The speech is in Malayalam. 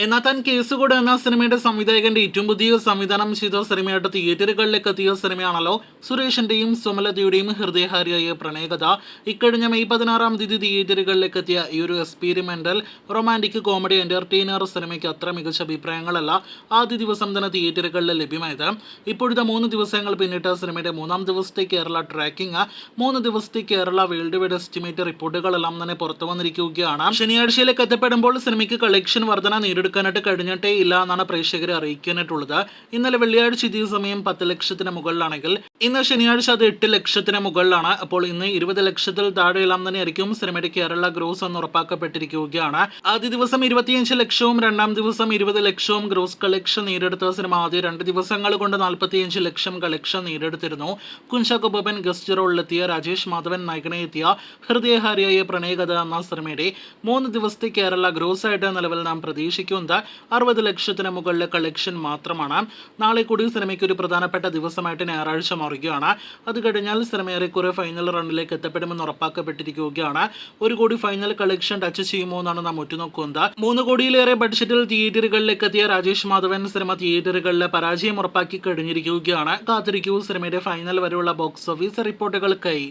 എന്നാൽ താൻ കേസുകൂടെ എന്ന സിനിമയുടെ സംവിധായകന്റെ ഏറ്റവും പുതിയ സംവിധാനം ചെയ്ത സിനിമയായിട്ട് തിയേറ്ററുകളിലേക്ക് എത്തിയ സിനിമയാണല്ലോ സുരേഷിന്റെയും സുമലതയുടെയും ഹൃദയഹാരിയായ പ്രണയകഥ. ഇക്കഴിഞ്ഞ മെയ് 16-ാം തീയതി തിയേറ്ററുകളിലേക്ക് എത്തിയ ഈ ഒരു എക്സ്പീരിമെന്റൽ റൊമാൻറ്റിക് കോമഡി എന്റർടൈനർ സിനിമയ്ക്ക് അത്ര മികച്ച അഭിപ്രായങ്ങളല്ല ആദ്യ ദിവസം തന്നെ തിയേറ്ററുകളിൽ ലഭ്യമായത്. ഇപ്പോഴത്തെ 3 ദിവസങ്ങൾ പിന്നിട്ട് സിനിമയുടെ 3-ാം ദിവസത്തെ കേരള ട്രാക്കിംഗ്, 3 ദിവസത്തെ കേരള വേൾഡ് വൈഡ് എസ്റ്റിമേറ്റ് റിപ്പോർട്ടുകളെല്ലാം തന്നെ പുറത്തു വന്നിരിക്കുകയാണ്. ശനിയാഴ്ചയിലേക്ക് എത്തപ്പെടുമ്പോൾ സിനിമയ്ക്ക് കളക്ഷൻ വർധന നേടിയെടുക്കാനായിട്ട് കഴിഞ്ഞിട്ടേ ഇല്ല എന്നാണ് പ്രേക്ഷകരെ അറിയിക്കാനായിട്ടുള്ളത്. ഇന്നലെ വെള്ളിയാഴ്ച ഇതേ സമയം 10 ലക്ഷത്തിന് മുകളിലാണെങ്കിൽ ഇന്ന് ശനിയാഴ്ച അത് 8 ലക്ഷത്തിന് മുകളിലാണ്. അപ്പോൾ ഇന്ന് 20 ലക്ഷത്തിൽ താഴെയെല്ലാം തന്നെ ആയിരിക്കും സിനിമയുടെ കേരള ഗ്രോസ് എന്ന് ഉറപ്പാക്കപ്പെട്ടിരിക്കുകയാണ്. ആദ്യ ദിവസം 25 ലക്ഷവും 2-ാം ദിവസം 20 ലക്ഷവും ഗ്രോസ് കളക്ഷൻ നേടിയെടുത്ത സിനിമ ആദ്യ 2 ദിവസങ്ങൾ കൊണ്ട് 45 ലക്ഷം കളക്ഷൻ നേടിയെടുത്തിരുന്നു. കുഞ്ചാക്കോ ബോബൻ ഗസ്റ്റ് റോളിലെത്തിയ രാജേഷ് മാധവൻ നായകനെ എത്തിയ ഹൃദയഹാരിയായ പ്രണയകഥ എന്ന സിനിമയുടെ 3 ദിവസത്തെ കേരള ഗ്രോസ് ആയിട്ട് നിലവിൽ നാം പ്രതീക്ഷിക്കുന്നത് 60 ലക്ഷത്തിന് മുകളിലെ കളക്ഷൻ മാത്രമാണ്. നാളെ കൂടി സിനിമയ്ക്ക് ഒരു പ്രധാനപ്പെട്ട ദിവസമായിട്ട് ഞായറാഴ്ച മാറുകയാണ്. അത് കഴിഞ്ഞാൽ സിനിമ ഏറെക്കുറെ ഫൈനൽ റണ്ണിലേക്ക് എത്തപ്പെടുമെന്ന് ഉറപ്പാക്കപ്പെട്ടിരിക്കുകയാണ്. 1 കോടി ഫൈനൽ കളക്ഷൻ ടച്ച് ചെയ്യുമോ എന്നാണ് നാം ഉറ്റുനോക്കുന്നത്. 3 കോടിയിലേറെ ബഡ്ജറ്റിൽ തിയേറ്ററുകളിലേക്ക് എത്തിയ രാജേഷ് മാധവൻ സിനിമ തിയേറ്ററുകളിലെ പരാജയം ഉറപ്പാക്കി കഴിഞ്ഞിരിക്കുകയാണ്. കാത്തിരിക്കൂ സിനിമയുടെ ഫൈനൽ വരെയുള്ള ബോക്സ് ഓഫീസ് റിപ്പോർട്ടുകൾക്കായി.